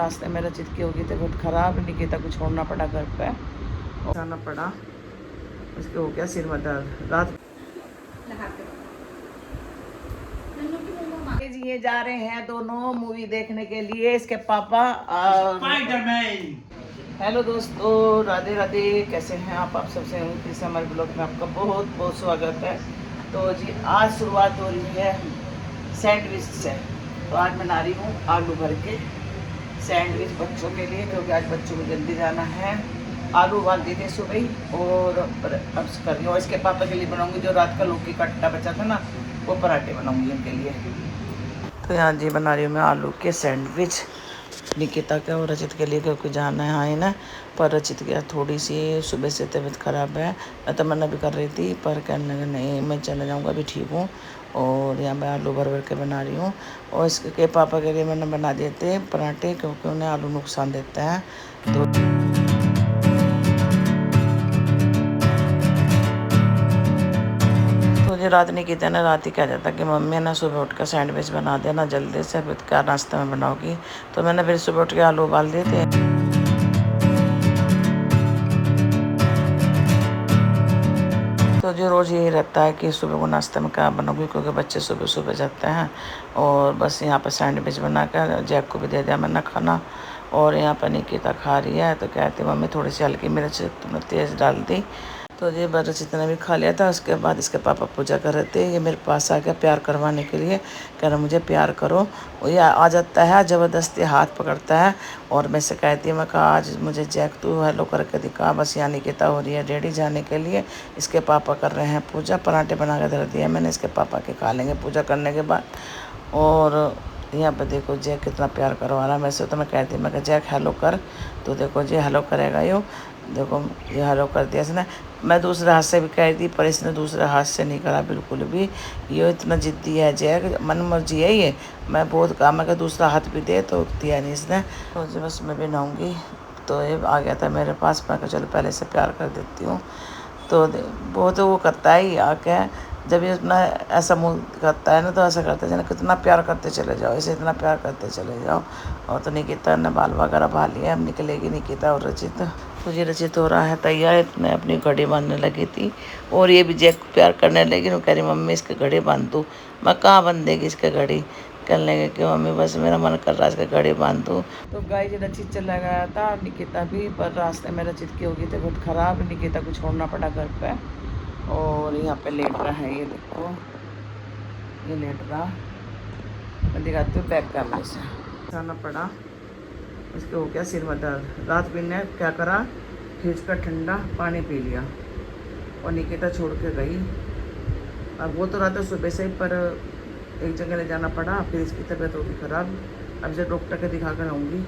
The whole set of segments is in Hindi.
रास्ते में रचित की होगी तबीयत खराब, निकिता को छोड़ना पड़ा घर पे, जाना पड़ा, उसके हो गया सिर में दर्द। रात ये जा रहे हैं दोनों मूवी देखने के लिए, इसके पापा और स्पाइडरमैन। हेलो दोस्तों, राधे राधे, कैसे हैं आप सबसे तीसरे हमारे ब्लॉग में आपका बहुत बहुत स्वागत है। तो जी आज शुरुआत हो रही है सैंडविच से। तो आज बना रही हूँ आलू भर के सैंडविच बच्चों के लिए, क्योंकि आज बच्चों को जल्दी जाना है। आलू उबाल दिए थे सुबह ही और अब कर रही हूँ। इसके पापा के लिए बनाऊंगी जो रात का लौकी का अट्टा बचा था ना, वो पराठे बनाऊंगी उनके लिए। तो यहाँ जी बना रही हूँ मैं आलू के सैंडविच निकिता के और रचित के लिए, क्योंकि जाना है आए ना। पर रचित की थोड़ी सी सुबह से तबीयत ख़राब है। मैं तो मना भी कर रही थी, पर कहने लगे नहीं मैं चला जाऊँगा, अभी ठीक हूँ। और यहाँ मैं आलू भर भर के बना रही हूँ। और इसके पापा के लिए मैंने बना दिए थे पराठे, क्योंकि उन्हें आलू नुकसान देता है। तो मुझे रात नहीं की थी ना, रात ही कह जाता कि मम्मी ना सुबह उठ कर सैंडविच बना देना जल्दी से, फिर क्या नाश्ते में बनाओगी। तो मैंने फिर सुबह उठ के आलू उबाल दिए थे। तो जो रोज़ यही रहता है कि सुबह को नाश्ते में क्या बनाऊंगी, क्योंकि बच्चे सुबह सुबह जाते हैं। और बस यहाँ पर सैंडविच बना कर जैक को भी दे दिया मैंने खाना। और यहाँ पर निकिता खा रही है, तो कहती मम्मी थोड़ी सी हल्की मिर्च तुमने तेज़ डाल दी। तो ये बस इतना भी खा लिया था। उसके बाद इसके पापा पूजा कर रहे थे। ये मेरे पास आ गया प्यार करवाने के लिए, कह रहा मुझे प्यार करो। ये आ जाता है ज़बरदस्ती हाथ पकड़ता है। और मैं से कहती है, मैं कहा आज मुझे जैक तू हेलो करके दिखा। बस यहाँ निकिता हो रही है रेडी जाने के लिए। इसके पापा कर रहे हैं पूजा, पराठे बना के धर दिया मैंने, इसके पापा के खा लेंगे पूजा करने के बाद। और यहाँ पे देखो जैक कितना प्यार करवा रहा है। वैसे तो मैं कहती मैं कहा जैक हेलो कर, तो देखो जी हेलो करेगा यो। देखो ये हेलो कर दिया इसने। मैं दूसरे हाथ से भी कह दी, पर इसने दूसरे हाथ से नहीं करा बिल्कुल भी। ये इतना ज़िद्दी है जैक, मन मर्जी है ये। मैं बहुत कहा मैं दूसरा हाथ भी दे, तो दिया नहीं इसने। तो जी बस मैं भी नहाऊँगी। तो ये आ गया था मेरे पास, मैं कहा चलो पहले से प्यार कर देती हूँ। तो बहुत वो करता है आके, जब ये अपना ऐसा मुँह करता है ना, तो ऐसा करता है जैसे कितना प्यार करते चले जाओ, इसे इतना प्यार करते चले जाओ। और तो निकिता ने बाल वगैरह भा लिया, अब निकलेगी निकिता और रचित। तो ये रचित हो रहा है तैयार, इतने अपनी घड़ी बांधने लगी थी। और ये भी जैक को प्यार करने लगी। वो कह रही मम्मी इसके घड़ी बांध दूँ। मैं कहाँ बंधेगी इसके घड़ी, कहने लगे कि मम्मी बस मेरा मन कर रहा है इसका घड़ी बांध दूँ। तो गाइस रचित चला गया था, निकिता भी, पर रास्ते में रचित की होगी तबीयत खराब, निकिता को छोड़ना पड़ा घर पे। और यहाँ पे लेट रहा है, ये देखो ये लेट रहा। मैं दिखाती हूँ बैक कैमरे से। जाना पड़ा, उसके हो गया सिर में दर्द। रात भी ने क्या करा, फ्रिज का ठंडा पानी पी लिया और निकिता छोड़ के गई। अब वो तो रहा था सुबह से ही, पर एक जगह ले जाना पड़ा, फिर इसकी तबीयत होगी ख़राब। अब जब डॉक्टर के दिखा कर आऊँगी,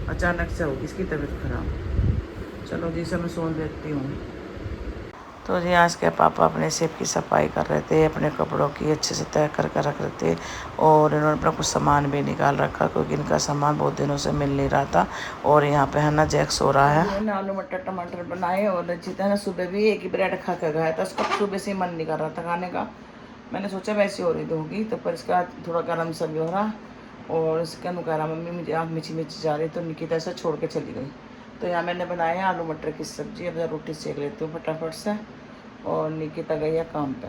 अचानक से होगी इसकी तबीयत ख़राब। चलो जी से मैं सोन देती हूँ। तो जी आज के पापा अपने सेब की सफाई कर रहे थे, अपने कपड़ों की अच्छे से तय करके रख रहे थे। और इन्होंने अपना कुछ सामान भी निकाल रखा, क्योंकि इनका सामान बहुत दिनों से मिल नहीं रहा था। और यहाँ पे है ना जैक सो रहा है। मैंने आलू मटर टमाटर बनाए, और रचित है ना सुबह भी एक ही ब्रेड खा कर गया था, उसका सुबह से मन नहीं कर रहा था खाने का। मैंने सोचा वैसे हो रही होगी, तो पर इसका थोड़ा गर्म सा भी हो रहा। और इसका नु कह रहा मम्मी मुझे आप मिची मिची जा रही, तो निकिता से छोड़ के चली गई। तो यहाँ मैंने बनाया आलू मटर की सब्ज़ी। अब रोटी सेक लेती हूँ फटाफट से, और निकिता गई है काम पे।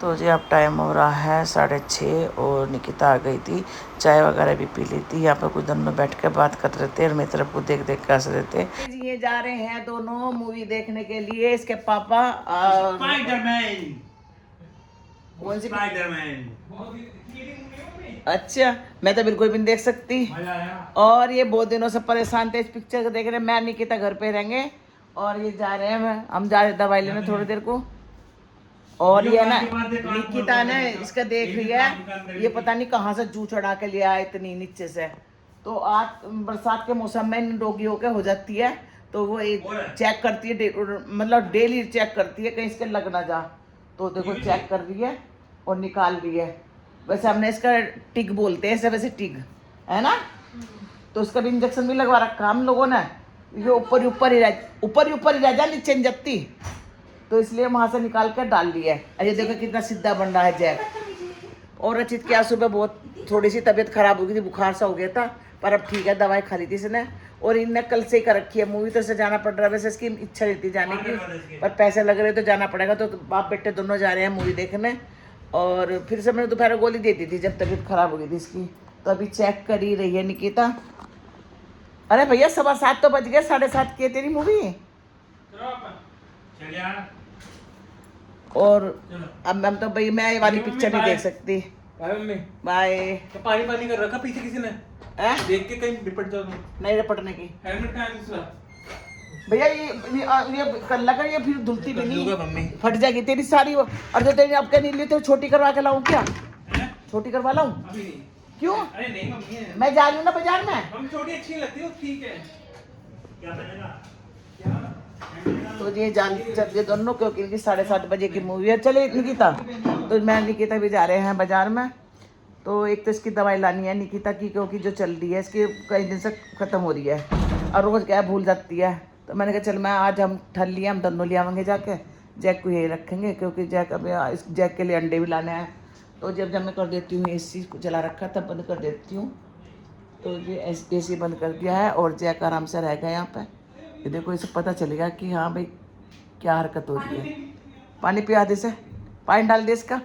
तो जी अब टाइम हो रहा है 6:30, और निकिता आ गई थी, चाय वगैरह भी पी ली थी। यहाँ पर कुछ दोनों बैठ के बात कर रहे थे, और मेरी तरफ को देख देख के हंस रहे थे। जी ये जा रहे हैं दोनों मूवी देखने के लिए, इसके पापा और स्पाइडरमैन। कौन सी स्पाइडरमैन। अच्छा, मैं तो बिल्कुल भी नहीं देख सकती। और ये बहुत दिनों से परेशान थे इस पिक्चर को देख रहे। मैं निकिता घर पे रहेंगे, और ये जा रहे हैं, हम जा रहे दवाई लेने थोड़ी देर को। और ये ना निकिता ने इसका देख रही है, ये पता नहीं कहाँ से जू चढ़ा के लिया है इतनी नीचे से। तो आज बरसात के मौसम में डोगी होके हो जाती है, तो वो एक चेक करती है, मतलब डेली चेक करती है कहीं इसके लग ना जा। तो देखो चेक कर रही है और निकाल रही है। वैसे हमने इसका टिग बोलते हैं, वैसे टिग है ना। तो उसका भी इंजेक्शन भी लगवा रखा हम लोगों ने। ये ऊपर ही रह जा, नीचे नहीं जाती, तो इसलिए वहां से निकाल कर डाल दिया है। अरे देखो कितना सीधा बन रहा है जैक। और रचित क्या सुबह बहुत थोड़ी सी तबीयत खराब हो गई थी, बुखार सा हो गया था, पर अब ठीक है, दवाई खा ली थी इसने और इनने कल से ही कर रखी है मूवी, तो इसे जाना पड़ रहा है। वैसे इसकी इच्छा रहती जाने की, पर पैसे लग रहे तो जाना पड़ेगा। तो बाप बेटे दोनों जा रहे हैं मूवी देखने। और फिर से मैंने दोपहर गोली दे दी थी जब तबीयत खराब हो गई थी इसकी, तो अभी चेक कर ही रही है निकिता। अरे भैया 7:15 तो बज गए, 7:30 की है तेरी मूवी। और अब मैम तो भाई मैं ये वाली पिक्चर नहीं देख सकती। बाय। तो पानी कर रखा पीछे किसी ने देख के कहीं रिपट जाओ। नहीं रिपटने की हेलमेट कहाँ है दूसरा? भैया ये कल्ला का ये फिर धुलती भी नहीं, मम्मी फट जाएगी तेरी सारी। और जो तेरी अब क्या नहीं ली तो छोटी करवा के लाऊं क्या? छोटी करवा लाऊं? अभी नहीं। क्यों? अरे नहीं मम्मी, मैं जा रही हूँ ना बाजार में। हम छोटी अच्छी लगती है, ठीक है। क्या बनेगा? क्या? तो ये जान ये दोनों, क्योंकि इनकी 7:30 बजे की मूवी है। चले निकिता, तो मैं निकिता भी जा रहे हैं बाजार में। तो एक तो इसकी दवाई लानी है निकिता की, क्योंकि जो चल रही है इसकी कई दिन से ख़त्म हो रही है और रोज़ क्या भूल जाती है। तो मैंने कहा चल मैं आज हम ठल लिए, हम दोनों ले आवेंगे जाके। जैक को यही रखेंगे क्योंकि जैक अभी इस जैक के लिए अंडे भी लाने हैं। तो जब मैं कर देती हूँ AC को जला रखा तब बंद कर देती हूँ। तो ये AC बंद कर दिया है और जैक आराम से रहेगा यहाँ पे। ये देखो, इसे पता चलेगा कि हाँ भाई क्या हरकत हो रही है। पानी पिया दे, से पानी डाल दे इसका।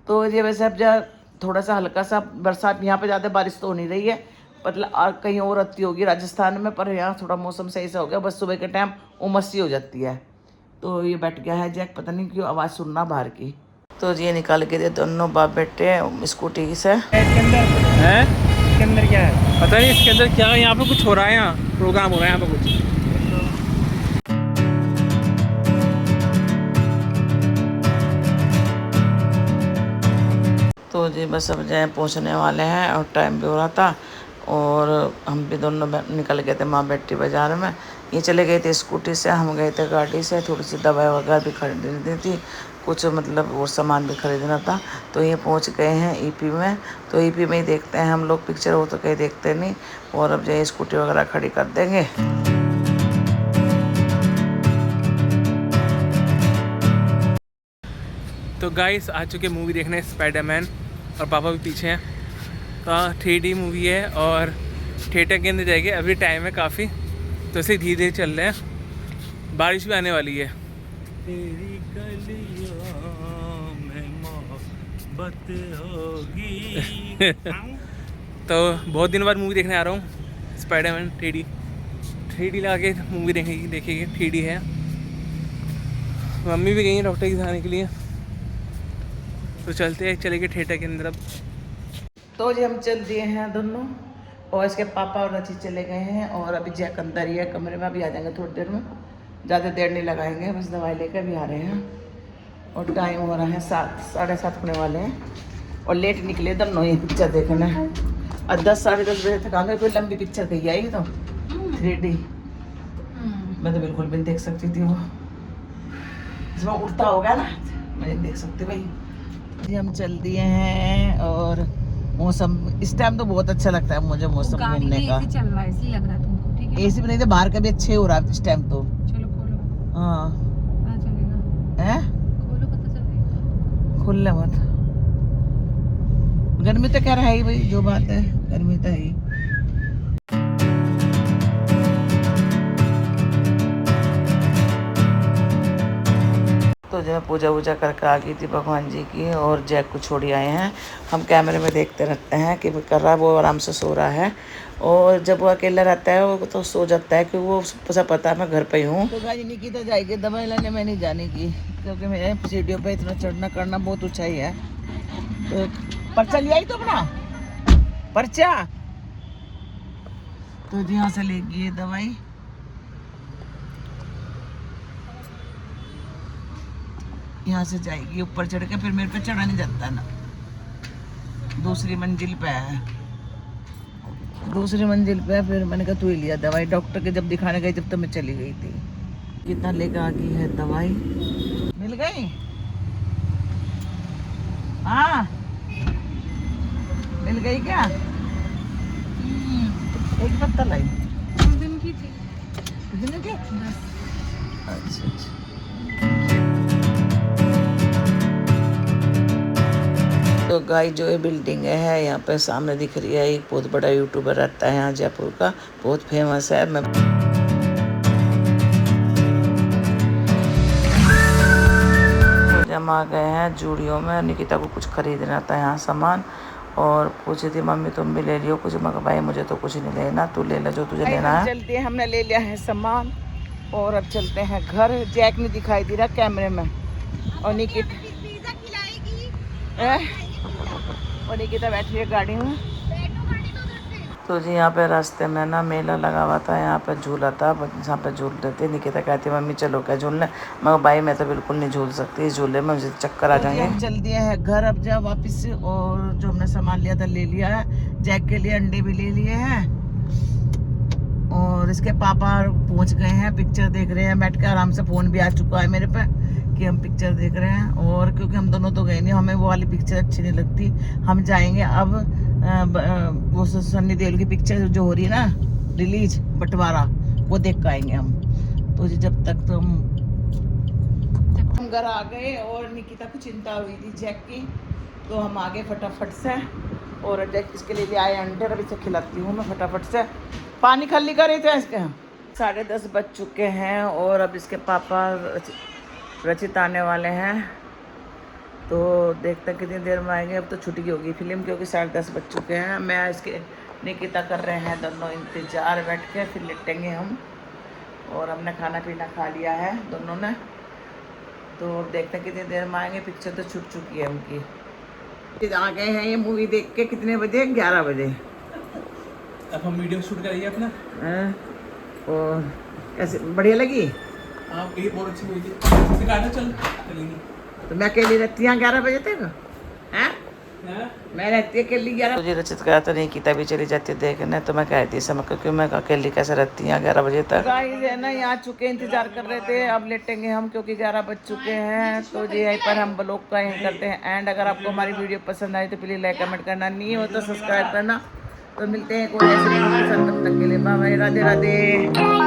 तो ये वैसे अब जा थोड़ा सा हल्का सा बरसात, यहाँ पे ज़्यादा बारिश तो हो नहीं रही है, मतलब कहीं और आती होगी राजस्थान में, पर यहाँ थोड़ा मौसम सही सा हो गया। बस सुबह के टाइम उमस सी हो जाती है। तो ये बैठ गया है जैक, पता नहीं क्यों आवाज़ सुनना बाहर की। तो ये निकाल के दे दोनों बाप बेटे स्कूटी से। इसके अंदर है, इसके अंदर क्या है पता नहीं, इसके अंदर क्या है। यहाँ पे कुछ हो रहा है, यहाँ प्रोग्राम हो रहा है यहाँ पे कुछ। तो जी बस अब जाए पहुँचने वाले हैं और टाइम भी हो रहा था। और हम भी दोनों निकल गए थे माँ बेटी बाज़ार में। ये चले गए थे स्कूटी से, हम गए थे गाड़ी से। थोड़ी सी दवाई वगैरह भी खरीदनी थी, कुछ मतलब और सामान भी खरीदना था। तो ये पहुंच गए हैं EP में। तो EP में ही देखते हैं हम लोग पिक्चर, वो तो कहीं देखते नहीं। और अब जाए स्कूटी वगैरह खड़ी कर देंगे। तो गाइस आ चुके मूवी देखने स्पाइडरमैन, और पापा भी पीछे हैं। तो 3D मूवी है और थिएटर के अंदर जाएंगे। अभी टाइम है काफ़ी, तो इसे धीरे धीरे चल रहे हैं। बारिश भी आने वाली है। तेरी गलियों में मोहब्बत होगी। तो बहुत दिन बाद मूवी देखने आ रहा हूँ स्पाइडरमैन 3D लगा के मूवी देखेगी 3D है। मम्मी भी गई हैं डॉक्टर की दिखाने के लिए। तो चलेंगे थिएटर के अंदर अब। तो जी हम चल दिए हैं दोनों, और इसके पापा और रची चले गए हैं। और अभी जैक अंदर ही है कमरे में, अभी आ जाएंगे थोड़ी देर में। ज़्यादा देर नहीं लगाएंगे, बस दवाई लेकर भी आ रहे हैं। और टाइम हो रहा है 7, 7:30 होने वाले हैं। और लेट निकले दोनों ये पिक्चर देखने। और 10, 10:30 बजे तक आ गए। कोई लंबी पिक्चर कही आई तो 3D मैं तो बिल्कुल भी नहीं देख सकती थी। वो इसमें उड़ता होगा ना, मैं नहीं देख सकती भाई। जी हम चल दिए हैं। और मौसम इस टाइम तो बहुत अच्छा लगता है मुझे, मौसम घूमने का। चल रहा है इसलिए लग रहा है तुमको, ठीक है। AC भी नहीं तो बाहर का भी अच्छे हो रहा है इस टाइम तो। चलो खोलो। हाँ पता चलेगा। हैं, खोलो पता चलेगा। खुले मत। गर्मी तो कह रहा है भाई, जो बात है गर्मी तो है ही। तो जो है पूजा वूजा करके आ गई थी भगवान जी की, और जैक को छोड़ी आए हैं। हम कैमरे में देखते रहते हैं कि वो कर रहा है, वो आराम से सो रहा है। और जब वो अकेला रहता है वो तो सो जाता है, क्योंकि वो सब पता है मैं घर पे ही हूँ। तो गाजी निकिता जाएगी दवाई लेने, मैं नहीं जाने की, क्योंकि मेरे सीढ़ियों पे इतना चढ़ना करना बहुत ऊंचाई है। तो पर्चा लिया ही तो अपना पर्चा। तो यहाँ से लेगी ये दवाई। यहाँ से जाएगी ऊपर चढ़ के, फिर मेरे पे चढ़ा नहीं जाता ना। दूसरी मंजिल पे है, दूसरी मंजिल पे। फिर मैंने कहा तू ही लिया दवाई। डॉक्टर के जब दिखाने गई जब तो मैं चली गई थी। कितना लेकर आ गई है दवाई, मिल गई। हाँ मिल गई क्या? एक पत्ता लाई। किस दिन की थी? कितने की? 10। अच्छा अच्छा। तो गाइस जो ये बिल्डिंग है यहाँ पे सामने दिख रही है, एक बहुत बड़ा यूट्यूबर रहता है यहाँ जयपुर का, बहुत फेमस है। मैं हम आ गए हैं जूडियो में, निकिता को कुछ खरीदना था यहाँ सामान, और पूछी थी मम्मी तुम भी ले लियो कुछ। मगर भाई मुझे तो कुछ नहीं लेना, तू ले ले जो तुझे लेना है। जल्दी हमने ले लिया है सामान और अब चलते हैं घर। जैक नहीं दिखाई दे रहा कैमरे में, और निकिता बैठी है गाड़ी में। तो जी यहाँ पे रास्ते में ना मेला लगा हुआ था, यहाँ पे झूला था, जहाँ पे झूल रहे थे। निकिता कहती मम्मी चलो क्या झूलने, मगर भाई मैं तो बिल्कुल नहीं झूल सकती इस झूले में, मुझे चक्कर आ जाएंगे। हम चल दिए हैं घर अब जा वापस, और जो हमने सामान लिया था ले लिया है। जैक के लिए अंडे भी ले लिए हैं, और इसके पापा पहुँच गए हैं, पिक्चर देख रहे हैं बैठ के आराम से। फ़ोन भी आ चुका है मेरे पे कि हम पिक्चर देख रहे हैं, और क्योंकि हम दोनों तो गए नहीं, हमें वो वाली पिक्चर अच्छी नहीं लगती। हम जाएंगे अब वो सन्नी देओल की पिक्चर जो हो रही है ना रिलीज, बंटवारा, वो देख के आएंगे हम। तो जी जब तक तो हम घर आ गए, और निकिता को चिंता हुई थी जैक की, तो हम आ गए फटाफट से। और जैक इसके लिए भी आए अंडे, अभी से खिलाती हूँ मैं फटाफट से। पानी खाली कर रहे थे इसके। 10:30 बज चुके हैं, और अब इसके पापा रचित आने वाले हैं, तो देखते हैं कितनी देर में आएंगे। अब तो छुट्टी होगी फिल्म, क्योंकि 10:30 बज चुके हैं। मैं इसके निकिता कर रहे हैं दोनों इंतज़ार बैठ के, फिर लेटेंगे हम। और हमने खाना पीना खा लिया है दोनों ने, तो देखते हैं कितनी देर में आएंगे। पिक्चर तो छूट चुकी है उनकी। आ गए हैं ये मूवी देख के, कितने बजे? 11 बजे। अब हम वीडियो शूट करेंगे अपना। और कैसे बढ़िया लगी? हाँ बहुत अच्छी मूवी थी, चलेंगे। तो मैं अकेली रहती हूँ 11 बजे तक हैं? मैं रहती अकेली 11। तुझे रचित कहा था निकिता भी चली जाती देखने, तो मैं कहती समय, क्योंकि मैं अकेली कैसे रहती हूँ 11 बजे तक। गाइस है ना यहाँ चुके, इंतजार कर रहे थे, अब लेटेंगे हम क्योंकि 11 बज चुके हैं। तो जी यहीं पर हम ब्लॉग का यहीं करते हैं एंड। अगर आपको हमारी वीडियो पसंद आई तो प्लीज़ लाइक कमेंट करना, नहीं हो तो सब्सक्राइब करना। तो मिलते हैं कोई ऐसे वीडियो के साथ, तब तक के लिए बाय बाय, राधे राधे।